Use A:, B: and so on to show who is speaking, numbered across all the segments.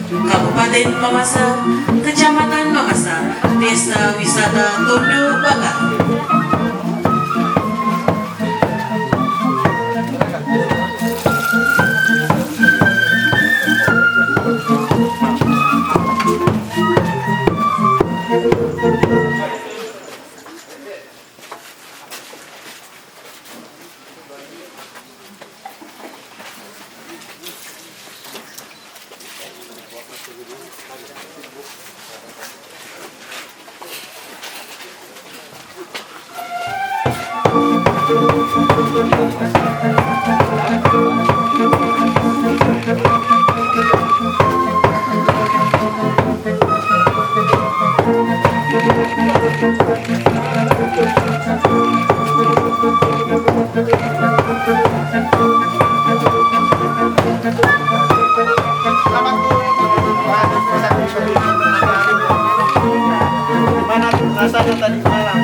A: Kabupaten Mamasa, Kecamatan Mamasa, Desa Wisata Tondo Bakar.
B: Rasanya tadi malam.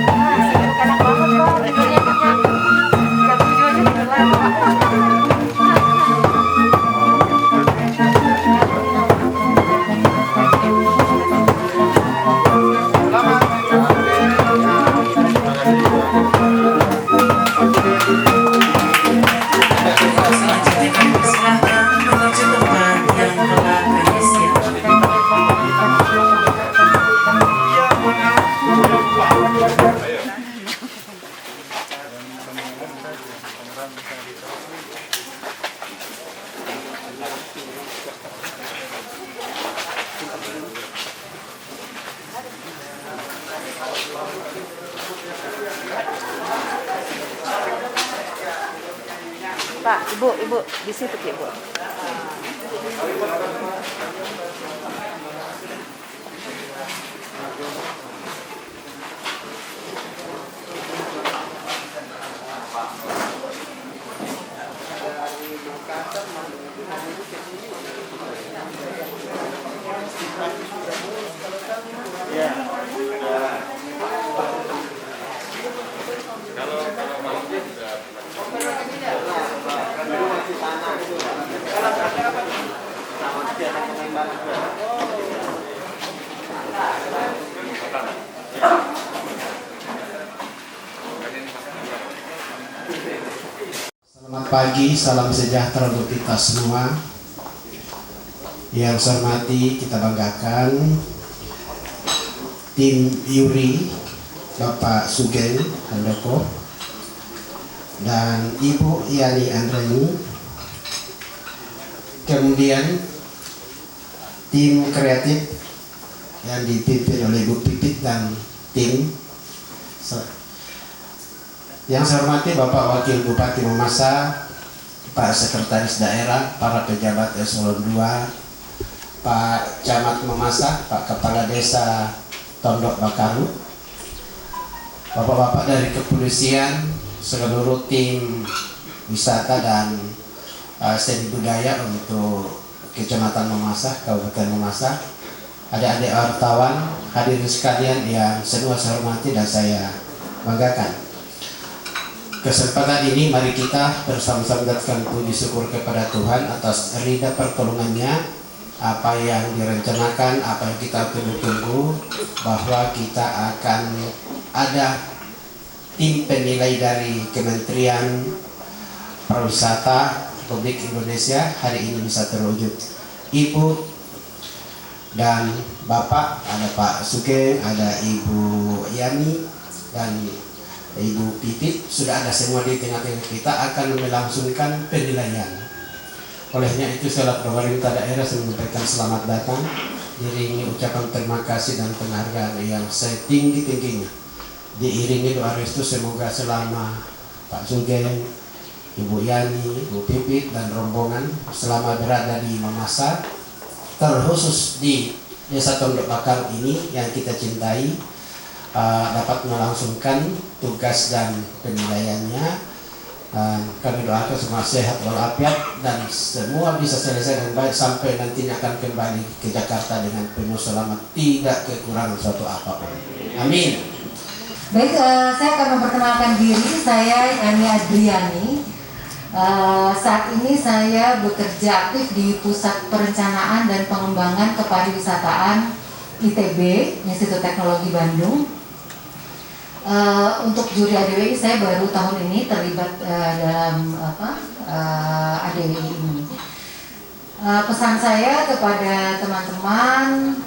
C: Pak, ibu di situ ibu.
D: Selamat pagi, salam sejahtera untuk kita semua. Yang saya hormati, kita banggakan tim Yuri, Bapak Sugeng Handoko, dan Ibu Yani Andrani. Kemudian tim kreatif yang dipimpin oleh Ibu Pipit dan tim. Yang saya hormati Bapak Wakil Bupati Mamasa, Pak Sekretaris Daerah, para pejabat eselon 2, Pak Camat Mamasa, Pak Kepala Desa Tondok Bakaru, Bapak-bapak dari kepolisian, seluruh tim wisata dan seni budaya untuk Kecamatan Mamasa, Kabupaten Mamasa, adik-adik wartawan, hadirin sekalian yang semua saya hormati dan saya banggakan. Kesempatan ini mari kita bersama-sama mendatangkan puji syukur kepada Tuhan atas ridha pertolongannya, apa yang direncanakan, apa yang kita tunggu-tunggu, bahwa kita akan ada tim penilai dari Kementerian Pariwisata Republik Indonesia hari ini bisa terwujud. Ibu dan Bapak, ada Pak Sugeng, ada Ibu Yani dan Ibu Pipit, sudah ada semua di tengah-tengah kita akan melangsungkan penilaian. Olehnya itu saya pemerintah daerah menyampaikan selamat datang, diiringi ucapan terima kasih dan penghargaan yang setinggi-tingginya diiringi doa restu semoga selama Pak Sugeng, Ibu Yani, Ibu Pipit dan rombongan selama berada di Mamasa, terkhusus di Desa Tondok Bakar ini yang kita cintai, dapat melangsungkan tugas dan penilaiannya. Kami doakan semua sehat walafiat dan semua bisa selesai dengan baik sampai nantinya akan kembali ke Jakarta dengan penuh selamat, tidak kekurangan suatu apapun. Amin.
E: Baik, saya akan memperkenalkan diri. Saya Yani Adriani. Saat ini saya bekerja aktif di Pusat Perencanaan dan Pengembangan Kepariwisataan ITB, Institut Teknologi Bandung. Untuk juri ADWI saya baru tahun ini terlibat dalam ADWI ini. Pesan saya kepada teman-teman,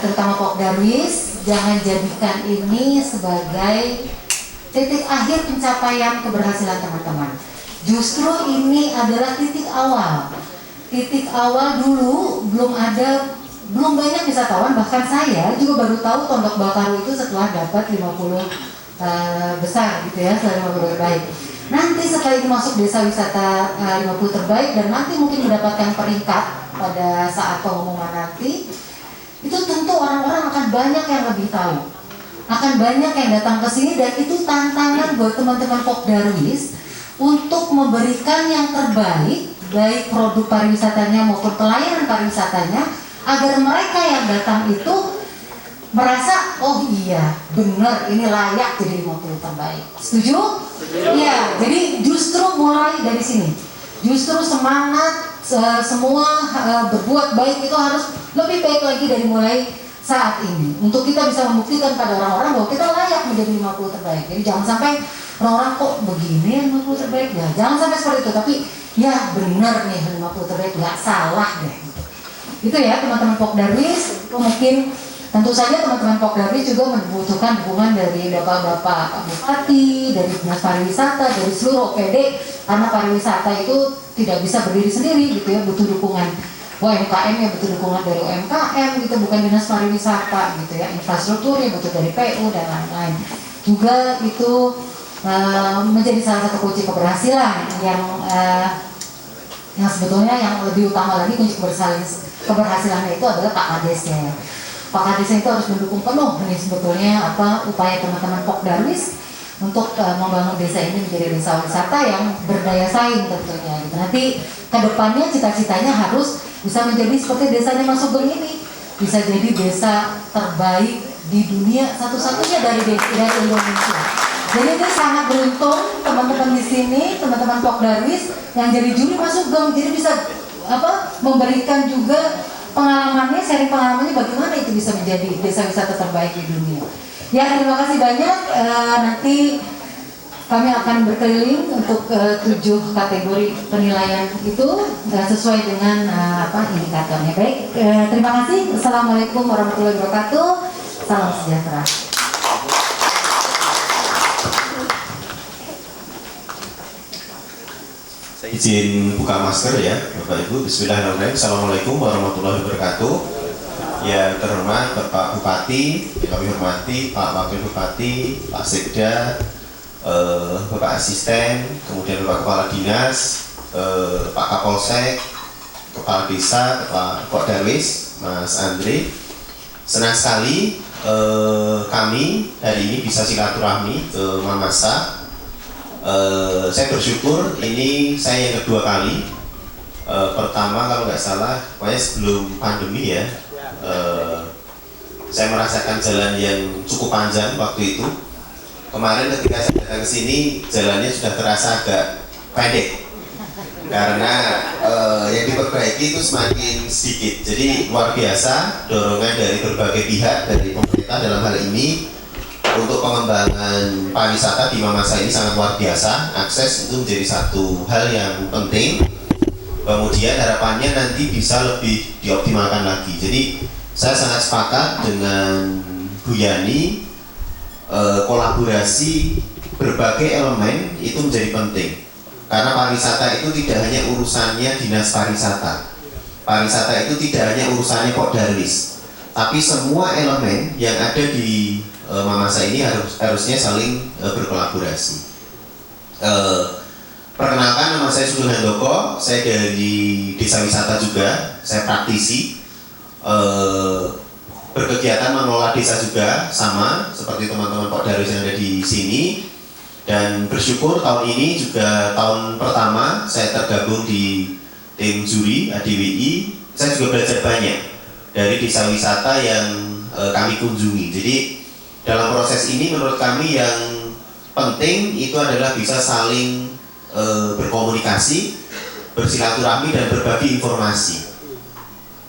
E: terutama Pok Darwis, jangan jadikan ini sebagai titik akhir pencapaian keberhasilan teman-teman. Justru ini adalah titik awal. Titik awal dulu belum banyak wisatawan, bahkan saya juga baru tahu Tondok Bakaru itu setelah dapat 50 besar gitu ya, setelah 50 terbaik. Nanti setelah itu masuk desa wisata 50 terbaik dan nanti mungkin mendapatkan peringkat pada saat pengumuman nanti, itu tentu orang-orang akan banyak yang lebih tahu, akan banyak yang datang ke sini, dan itu tantangan buat teman-teman Pok Darwis untuk memberikan yang terbaik, baik produk pariwisatanya maupun pelayanan pariwisatanya, agar mereka yang datang itu merasa, oh iya benar ini layak jadi 50 terbaik. Setuju? Iya, jadi justru mulai dari sini, justru semangat semua berbuat baik itu harus lebih baik lagi dari mulai saat ini, untuk kita bisa membuktikan pada orang-orang bahwa kita layak menjadi 50 terbaik. Jadi jangan sampai orang-orang kok begini 50 terbaik, ya jangan sampai seperti itu, tapi ya benar nih 50 terbaik, nggak salah deh. Itu ya teman-teman Pok Darwis. Mungkin tentu saja teman-teman Pok Darwis juga membutuhkan dukungan dari Bapak-Bapak Bupati, dari Dinas Pariwisata, dari seluruh OPD, karena pariwisata itu tidak bisa berdiri sendiri gitu ya, butuh dukungan UMKM ya, butuh dukungan dari UMKM gitu, bukan Dinas Pariwisata gitu ya, infrastrukturnya butuh dari PU dan lain-lain. Juga itu menjadi salah satu kunci keberhasilan yang sebetulnya yang lebih utama lagi, kunci keberhasilannya itu adalah Pak Kades-nya. Pak Kades itu harus mendukung penuh nih sebetulnya upaya teman-teman Pok Darwis untuk membangun desa ini menjadi desa wisata yang berdaya saing tentunya. Gitu. Nanti kedepannya cita-citanya harus bisa menjadi seperti desanya Mas Sugeng ini, bisa jadi desa terbaik di dunia, satu-satunya dari Indonesia. Jadi ini sangat beruntung teman-teman di sini, teman-teman Pok Darwis yang jadi juri Mas Sugeng, jadi bisa memberikan juga pengalamannya, sharing pengalamannya bagaimana itu bisa menjadi desa wisata terbaik di dunia. Ya, terima kasih banyak. Nanti kami akan berkeliling untuk 7 kategori penilaian itu sesuai dengan indikatornya. Baik, terima kasih. Assalamualaikum warahmatullahi wabarakatuh. Salam sejahtera.
F: Saya izin buka masker ya, Bapak Ibu. Bismillahirrahmanirrahim. Assalamualaikum warahmatullahi wabarakatuh. Yang terhormat Bapak Bupati, yang kami hormati Pak Wakil Bupati, Pak Sekda, Bapak Asisten, kemudian Bapak Kepala Dinas, Pak Kapolsek, Kepala Desa, Pak Pok Darwis, Mas Andre. Senang sekali kami hari ini bisa silaturahmi ke Mamasa. Saya bersyukur ini saya yang kedua kali. Pertama kalau nggak salah, pokoknya sebelum pandemi ya, saya merasakan jalan yang cukup panjang waktu itu. Kemarin ketika saya datang ke sini, jalannya sudah terasa agak pendek karena yang diperbaiki itu semakin sedikit. Jadi luar biasa dorongan dari berbagai pihak, dari pemerintah dalam hal ini untuk pengembangan pariwisata di Mamasa ini sangat luar biasa. Akses itu menjadi satu hal yang penting. Kemudian harapannya nanti bisa lebih dioptimalkan lagi. Jadi saya sangat sepakat dengan Bu Yani, kolaborasi berbagai elemen itu menjadi penting. Karena pariwisata itu tidak hanya urusannya Dinas Pariwisata. Pariwisata itu tidak hanya urusannya Pok Darwis, tapi semua elemen yang ada di Mamasa ini harusnya saling berkolaborasi. Perkenalkan, nama saya Sugeng Handoko, saya dari Desa Wisata juga, saya praktisi, berkegiatan mengelola desa juga, sama seperti teman-teman Pak Darwis yang ada di sini. Dan bersyukur tahun ini juga tahun pertama saya tergabung di tim juri ADWI. Saya juga belajar banyak dari desa wisata yang kami kunjungi. Jadi dalam proses ini menurut kami yang penting itu adalah bisa saling berkomunikasi, bersilaturahmi dan berbagi informasi.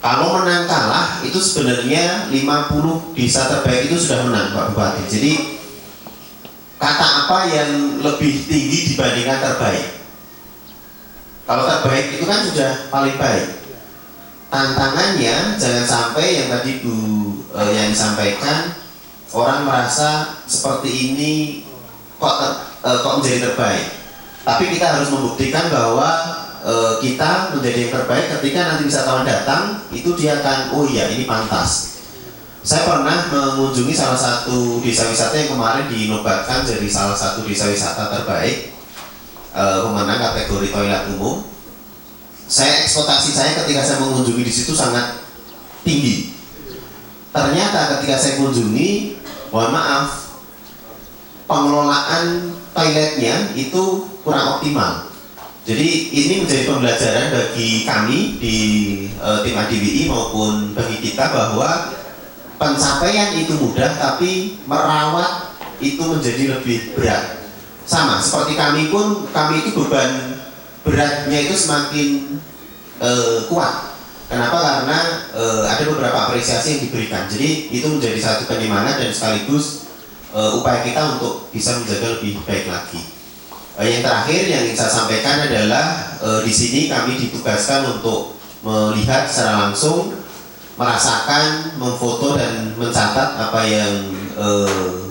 F: Kalau menang kalah itu sebenarnya 50 desa terbaik itu sudah menang Pak Bupati. Jadi kata apa yang lebih tinggi dibandingkan terbaik? Kalau terbaik itu kan sudah paling baik. Tantangannya jangan sampai yang tadi Bu yang disampaikan, orang merasa seperti ini kok menjadi terbaik. Tapi kita harus membuktikan bahwa kita menjadi yang terbaik ketika nanti wisatawan datang, itu dia akan, oh iya ini pantas. Saya pernah mengunjungi salah satu desa wisata yang kemarin dinobatkan jadi salah satu desa wisata terbaik, pemenang kategori toilet umum. Ekspektasi saya ketika saya mengunjungi di situ sangat tinggi. Ternyata ketika saya kunjungi, mohon maaf, pengelolaan toiletnya itu kurang optimal. Jadi ini menjadi pembelajaran bagi kami di tim ADWI maupun bagi kita bahwa pencapaian itu mudah, tapi merawat itu menjadi lebih berat. Sama seperti kami pun, kami itu beban beratnya itu semakin kuat. Kenapa? Karena ada beberapa apresiasi yang diberikan. Jadi itu menjadi satu penyemangat dan sekaligus upaya kita untuk bisa menjaga lebih baik lagi. Yang terakhir yang ingin saya sampaikan adalah di sini kami ditugaskan untuk melihat secara langsung, merasakan, memfoto dan mencatat apa yang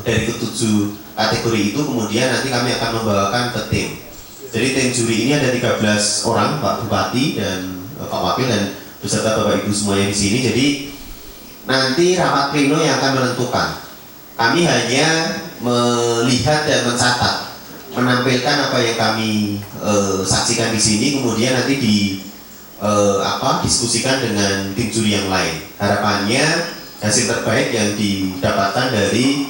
F: dari ketujuh kategori itu, kemudian nanti kami akan membawakan ke tim. Jadi tim juri ini ada 13 orang, Pak Bupati dan Pak Wakil dan beserta Bapak Ibu semuanya di sini. Jadi nanti rapat pleno yang akan menentukan. Kami hanya melihat dan mencatat, menampilkan apa yang kami saksikan di sini, kemudian nanti diskusikan dengan tim juri yang lain. Harapannya hasil terbaik yang didapatkan dari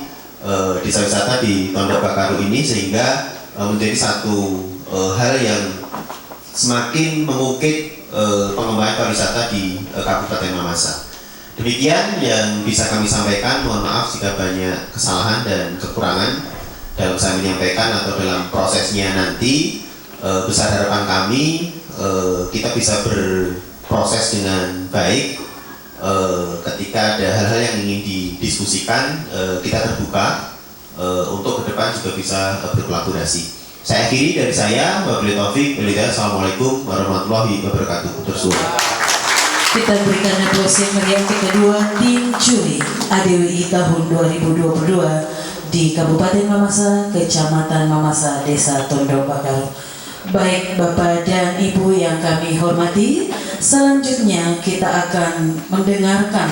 F: desa wisata di Tondok Bakaru ini sehingga menjadi satu hal yang semakin mengukit pengembangan pariwisata di Kabupaten Mamasa. Demikian yang bisa kami sampaikan. Mohon maaf jika banyak kesalahan dan kekurangan dalam saya menyampaikan atau dalam prosesnya nanti. Besar harapan kami kita bisa berproses dengan baik. Ketika ada hal-hal yang ingin didiskusikan, kita terbuka untuk ke depan juga bisa berkolaborasi. Saya akhiri dari saya, wabillahi taufiq wal hidayah. Assalamualaikum warahmatullahi wabarakatuh.
A: Kita berikan aplaus yang meriah kedua tim juri ADWI tahun 2022 di Kabupaten Mamasa, Kecamatan Mamasa, Desa Tondok Bakaru. Baik Bapak dan Ibu yang kami hormati, selanjutnya kita akan mendengarkan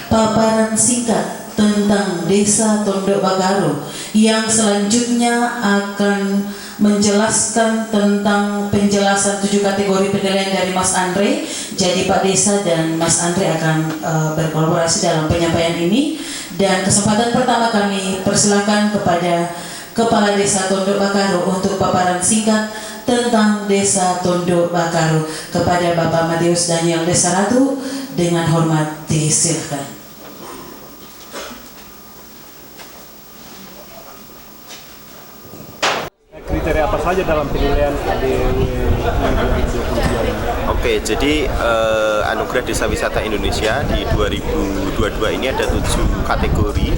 A: paparan singkat tentang Desa Tondok Bakaru yang selanjutnya akan menjelaskan tentang penjelasan 7 kategori penilaian dari Mas Andre. Jadi Pak Desa dan Mas Andre akan berkolaborasi dalam penyampaian ini. Dan kesempatan pertama kami persilakan kepada Kepala Desa Tondok Bakaru untuk paparan singkat tentang Desa Tondok Bakaru. Kepada Bapak Matius Daniel Desaratu dengan hormat disilakan.
B: Kriteria apa saja dalam penilaian ADWI 2022?
F: Oke, jadi Anugerah Desa Wisata Indonesia di 2022 ini ada 7 kategori.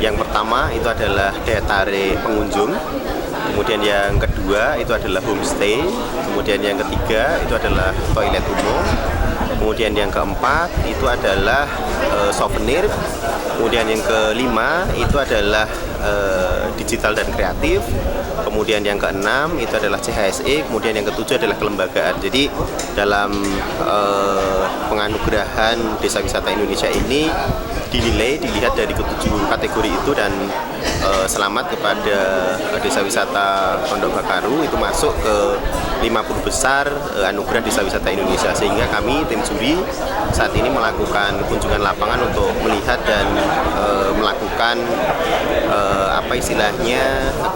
F: Yang pertama itu adalah daya tarik pengunjung. Kemudian yang kedua itu adalah homestay. Kemudian yang ketiga itu adalah toilet umum. Kemudian yang keempat itu adalah souvenir. Kemudian yang kelima itu adalah digital dan kreatif. kemudian yang keenam itu adalah CHSE, kemudian yang ketujuh adalah kelembagaan. Jadi dalam penganugerahan Desa Wisata Indonesia ini dilihat dari ketujuh kategori itu, dan selamat kepada Desa Wisata Tondok Bakaru itu masuk ke 50 besar anugerah Desa Wisata Indonesia, sehingga kami tim juri saat ini melakukan kunjungan lapangan untuk melihat dan melakukan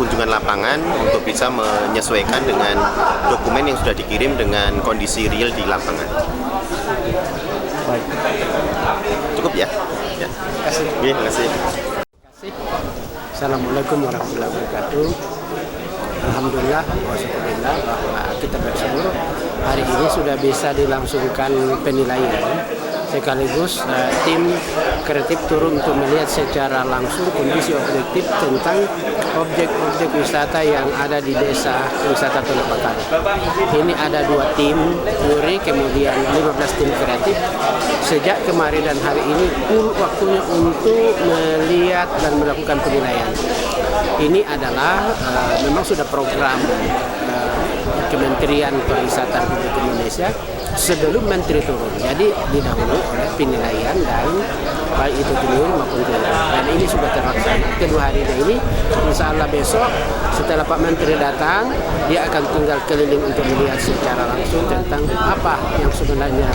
F: kunjungan lapangan untuk bisa menyesuaikan dengan dokumen yang sudah dikirim dengan kondisi real di lapangan.
B: Baik.
F: Cukup ya? Ya. Terima kasih.
G: Assalamualaikum warahmatullahi wabarakatuh. Alhamdulillah bahwa kita bersyukur hari ini sudah bisa dilangsungkan penilaian, sekaligus tim kreatif turun untuk melihat secara langsung kondisi objektif tentang objek-objek wisata yang ada di Desa Wisata Tondok Bakaru. Ini ada 2 tim juri, kemudian 15 tim kreatif. Sejak kemarin dan hari ini full waktunya untuk melihat dan melakukan penilaian. Ini adalah memang sudah program Kementerian Pariwisata Republik Indonesia sebelum Menteri turun. Jadi didahului oleh penilaian dan baik itu penilaian maupun turun. Dan ini sudah terlaksana. Kedua hari ini, insya Allah besok setelah Pak Menteri datang, dia akan tinggal keliling untuk melihat secara langsung tentang apa yang sebenarnya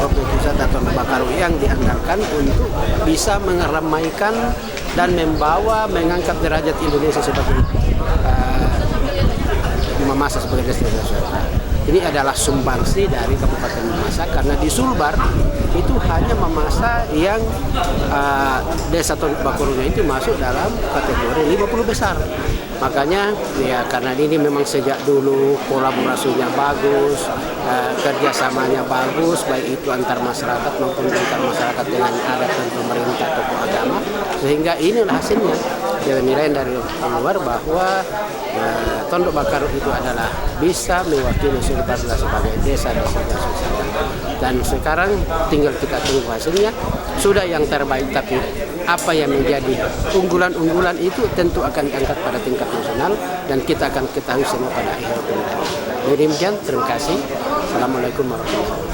G: objek wisata Tondok Bakaru yang diandalkan untuk bisa meramaikan dan mengangkat derajat Indonesia sebagai Mamasa sebagai destinasi wisata. Ini adalah sumbangsi dari Kabupaten Mamasa, karena di Sulbar itu hanya Mamasa yang Desa Tondok Bakarunya itu masuk dalam kategori 50 besar. Makanya ya karena ini memang sejak dulu kolaborasinya bagus, kerjasamanya bagus, baik itu antar masyarakat maupun antar masyarakat dengan adat dan pemerintah tokoh agama, sehingga inilah hasilnya. Nilai dari luar bahwa Tondok Bakaru itu adalah bisa mewakili Sulbar sebagai desa wisata. Dan sekarang tinggal kita tunggu hasilnya. Sudah yang terbaik, tapi apa yang menjadi unggulan-unggulan itu tentu akan diangkat pada tingkat nasional dan kita akan ketahui semua pada akhir penilaian. Demikian, terima kasih. Assalamualaikum warahmatullahi wabarakatuh.